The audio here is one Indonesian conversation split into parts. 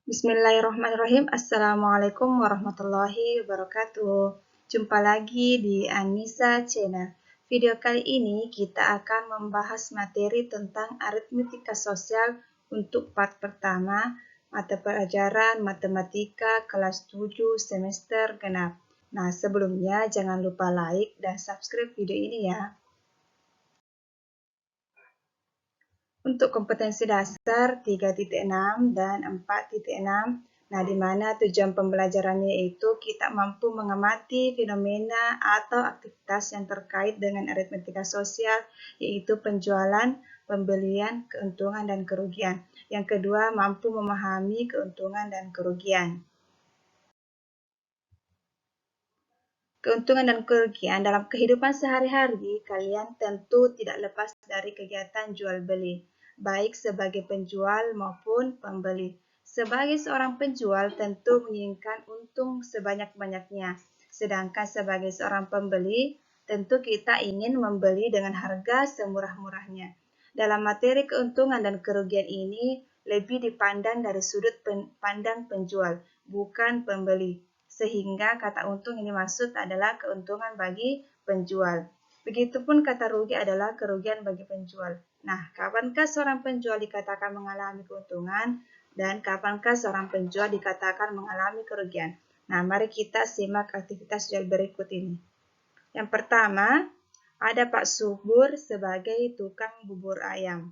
Bismillahirrahmanirrahim. Assalamualaikum warahmatullahi wabarakatuh. Jumpa lagi di Anissa Channel. Video kali ini kita akan membahas materi tentang aritmetika sosial untuk part pertama, mata pelajaran matematika kelas 7 semester genap. Nah, sebelumnya jangan lupa like dan subscribe video ini ya. Untuk kompetensi dasar 3.6 dan 4.6, nah di mana tujuan pembelajarannya yaitu kita mampu mengamati fenomena atau aktivitas yang terkait dengan aritmetika sosial, yaitu penjualan, pembelian, keuntungan, dan kerugian. Yang kedua, mampu memahami keuntungan dan kerugian. Keuntungan dan kerugian dalam kehidupan sehari-hari kalian tentu tidak lepas dari kegiatan jual beli, baik sebagai penjual maupun pembeli. Sebagai seorang penjual tentu menginginkan untung sebanyak-banyaknya, sedangkan sebagai seorang pembeli tentu kita ingin membeli dengan harga semurah-murahnya. Dalam materi keuntungan dan kerugian ini lebih dipandang dari sudut pandang penjual, bukan pembeli. Sehingga kata untung ini maksud adalah keuntungan bagi penjual. Begitupun kata rugi adalah kerugian bagi penjual. Nah, kapankah seorang penjual dikatakan mengalami keuntungan dan kapankah seorang penjual dikatakan mengalami kerugian? Nah, mari kita simak aktivitas jual berikut ini. Yang pertama, ada Pak Subur sebagai tukang bubur ayam.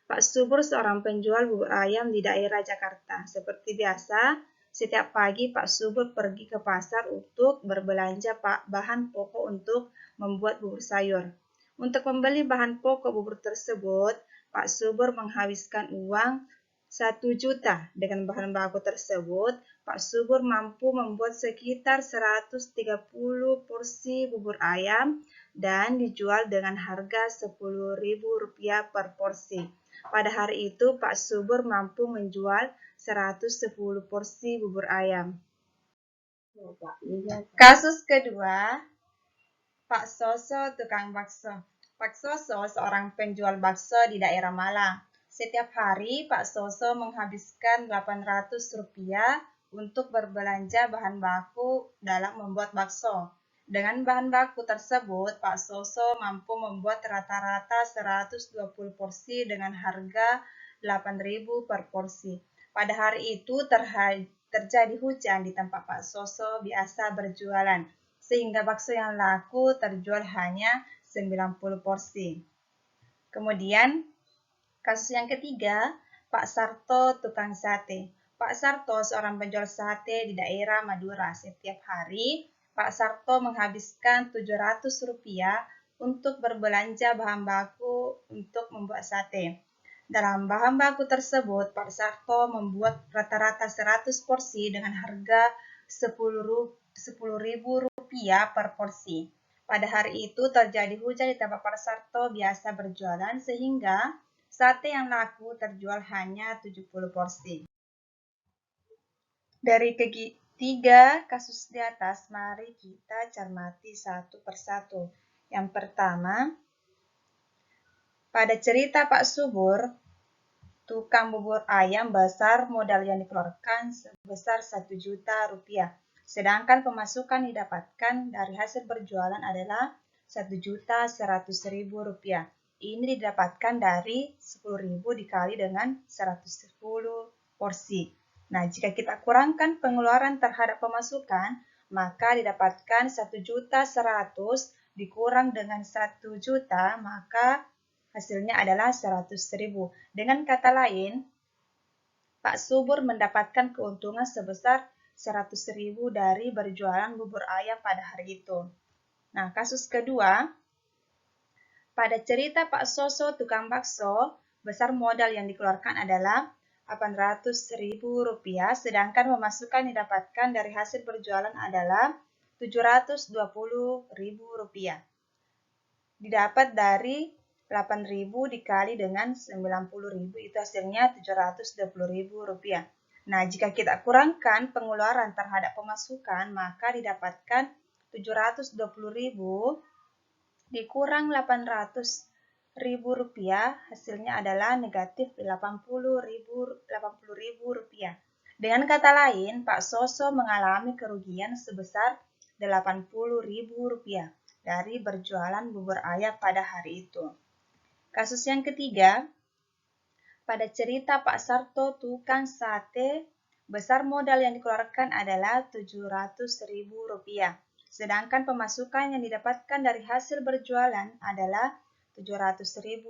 Pak Subur seorang penjual bubur ayam di daerah Jakarta. Seperti biasa, setiap pagi Pak Subur pergi ke pasar untuk berbelanja bahan pokok untuk membuat bubur sayur. Untuk membeli bahan pokok bubur tersebut, Pak Subur menghabiskan uang 1 juta. Dengan bahan baku tersebut, Pak Subur mampu membuat sekitar 130 porsi bubur ayam dan dijual dengan harga Rp10.000 per porsi. Pada hari itu, Pak Subur mampu menjual 110 porsi bubur ayam. Kasus kedua, Pak Soso tukang bakso. Pak Soso seorang penjual bakso di daerah Malang. Setiap hari, Pak Soso menghabiskan Rp800 untuk berbelanja bahan baku dalam membuat bakso. Dengan bahan baku tersebut, Pak Soso mampu membuat rata-rata 120 porsi dengan harga Rp8.000 per porsi. Pada hari itu terjadi hujan di tempat Pak Soso biasa berjualan, sehingga bakso yang laku terjual hanya 90 porsi. Kemudian, kasus yang ketiga, Pak Sarto tukang sate. Pak Sarto seorang penjual sate di daerah Madura. Setiap hari, Pak Sarto menghabiskan Rp700 untuk berbelanja bahan baku untuk membuat sate. Dalam bahan baku tersebut, Pak Sarto membuat rata-rata 100 porsi dengan harga Rp10.000 per porsi. Pada hari itu terjadi hujan di tempat Pak Sarto biasa berjualan, sehingga sate yang laku terjual hanya 70 porsi. Dari ketiga kasus di atas, mari kita cermati satu persatu. Yang pertama, pada cerita Pak Subur, tukang bubur ayam besar modal yang dikeluarkan sebesar Rp1.000.000. Sedangkan pemasukan didapatkan dari hasil berjualan adalah Rp1.100.000. Ini didapatkan dari 10.000 dikali dengan 110 porsi. Nah, jika kita kurangkan pengeluaran terhadap pemasukan, maka didapatkan 1.100.000 dikurang dengan 1 juta, maka hasilnya adalah 100.000. Dengan kata lain, Pak Subur mendapatkan keuntungan sebesar 100.000 dari berjualan bubur ayam pada hari itu. Nah, kasus kedua, pada cerita Pak Soso tukang bakso, besar modal yang dikeluarkan adalah Rp800.000, sedangkan pemasukan didapatkan dari hasil berjualan adalah Rp720.000. Didapat dari 8.000 dikali dengan 90.000, itu hasilnya Rp720.000. Nah, jika kita kurangkan pengeluaran terhadap pemasukan, maka didapatkan Rp720.000 dikurang Rp800.000, hasilnya adalah negatif Rp80.000 Dengan kata lain, Pak Soso mengalami kerugian sebesar Rp80.000 dari berjualan bubur ayam pada hari itu. Kasus yang ketiga, pada cerita Pak Sarto tukang sate, besar modal yang dikeluarkan adalah Rp700.000. Sedangkan pemasukan yang didapatkan dari hasil berjualan adalah Rp700.000.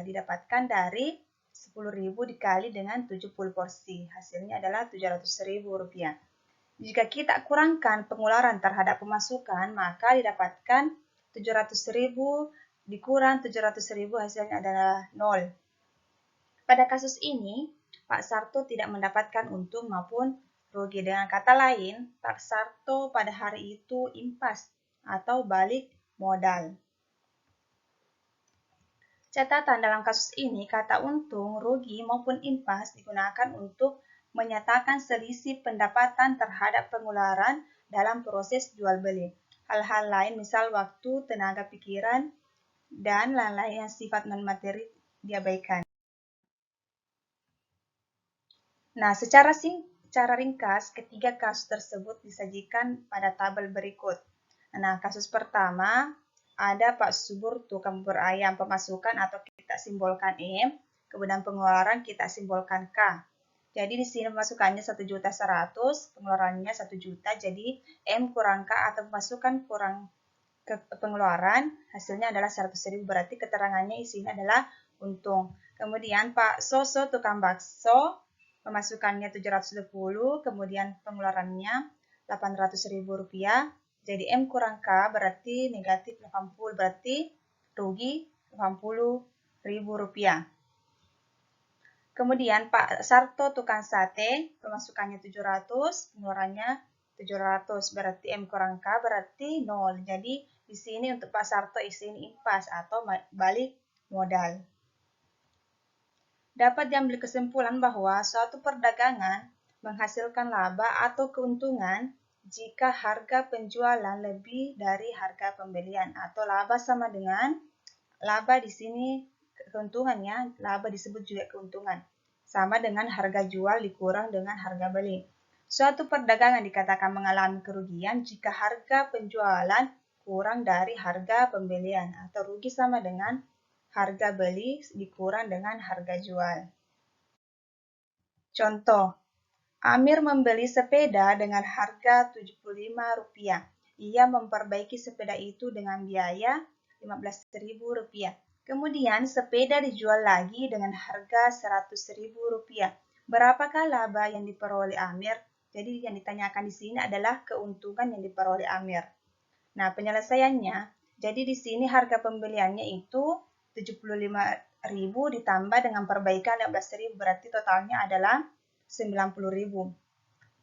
Didapatkan dari 10.000 dikali dengan 70 porsi. Hasilnya adalah Rp700.000. Jika kita kurangkan pengeluaran terhadap pemasukan, maka didapatkan 700.000 dikurang 700.000 hasilnya adalah 0. Pada kasus ini, Pak Sarto tidak mendapatkan untung maupun rugi. Dengan kata lain, Pak Sarto pada hari itu impas atau balik modal. Catatan dalam kasus ini, kata untung, rugi maupun impas digunakan untuk menyatakan selisih pendapatan terhadap pengeluaran dalam proses jual beli. Hal-hal lain misal waktu, tenaga pikiran, dan lain-lain yang sifat non-materi diabaikan. Nah, secara ringkas, ketiga kasus tersebut disajikan pada tabel berikut. Nah, kasus pertama, ada Pak Subur tukang bubur ayam, pemasukan atau kita simbolkan M, kemudian pengeluaran kita simbolkan K. Jadi di sini pemasukannya 1.100.000, pengeluarannya 1 juta, jadi M kurang K atau pemasukan kurang pengeluaran, hasilnya adalah 100.000, berarti keterangannya isinya adalah untung. Kemudian Pak Soso tukang bakso, pemasukannya 720, kemudian pengeluarannya Rp800.000. Jadi M kurang K berarti negatif 80, berarti rugi Rp80.000. Kemudian Pak Sarto tukang sate, pemasukannya 700, pengeluarannya 700, berarti M kurang K berarti 0. Jadi di sini untuk Pak Sarto ini impas atau balik modal. Dapat diambil kesimpulan bahwa suatu perdagangan menghasilkan laba atau keuntungan jika harga penjualan lebih dari harga pembelian, atau laba sama dengan laba di sini keuntungannya, laba disebut juga keuntungan, sama dengan harga jual dikurang dengan harga beli. Suatu perdagangan dikatakan mengalami kerugian jika harga penjualan kurang dari harga pembelian, atau rugi sama dengan harga beli dikurang dengan harga jual. Contoh, Amir membeli sepeda dengan harga Rp75. Ia memperbaiki sepeda itu dengan biaya Rp15.000. Kemudian sepeda dijual lagi dengan harga Rp100.000. Berapakah laba yang diperoleh Amir? Jadi yang ditanyakan di sini adalah keuntungan yang diperoleh Amir. Nah, penyelesaiannya, jadi di sini harga pembeliannya itu Rp75.000 ditambah dengan perbaikan Rp15.000, berarti totalnya adalah Rp90.000.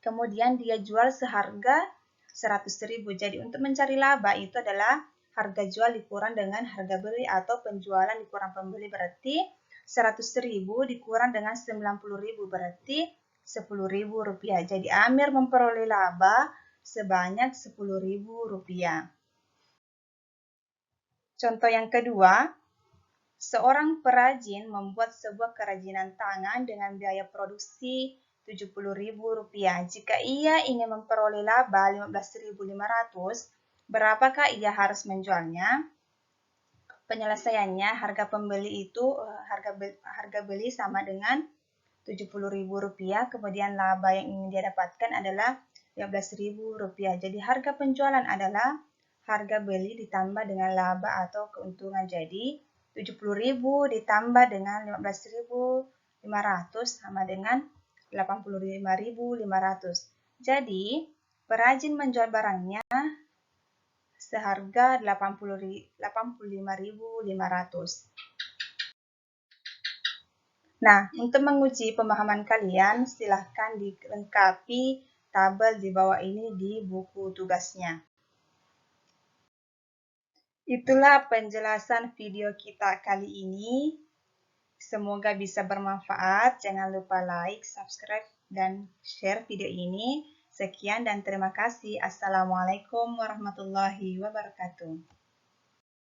Kemudian dia jual seharga Rp100.000. Jadi untuk mencari laba itu adalah harga jual dikurang dengan harga beli atau penjualan dikurang pembeli, berarti Rp100.000 dikurang dengan Rp90.000 berarti Rp10.000. Jadi Amir memperoleh laba sebanyak Rp10.000. Contoh yang kedua, seorang perajin membuat sebuah kerajinan tangan dengan biaya produksi Rp70.000. Jika ia ingin memperoleh laba Rp15.500, berapakah ia harus menjualnya? Penyelesaiannya, harga pembeli itu harga beli sama dengan Rp70.000, kemudian laba yang ingin dia dapatkan adalah Rp15.000. Jadi harga penjualan adalah harga beli ditambah dengan laba atau keuntungan. Jadi Rp70.000 ditambah dengan Rp15.500 sama dengan Rp85.500. Jadi perajin menjual barangnya seharga Rp85.500. Nah, untuk menguji pemahaman kalian, silahkan dilengkapi tabel di bawah ini di buku tugasnya. Itulah penjelasan video kita kali ini. Semoga bisa bermanfaat. Jangan lupa like, subscribe, dan share video ini. Sekian dan terima kasih. Assalamualaikum warahmatullahi wabarakatuh.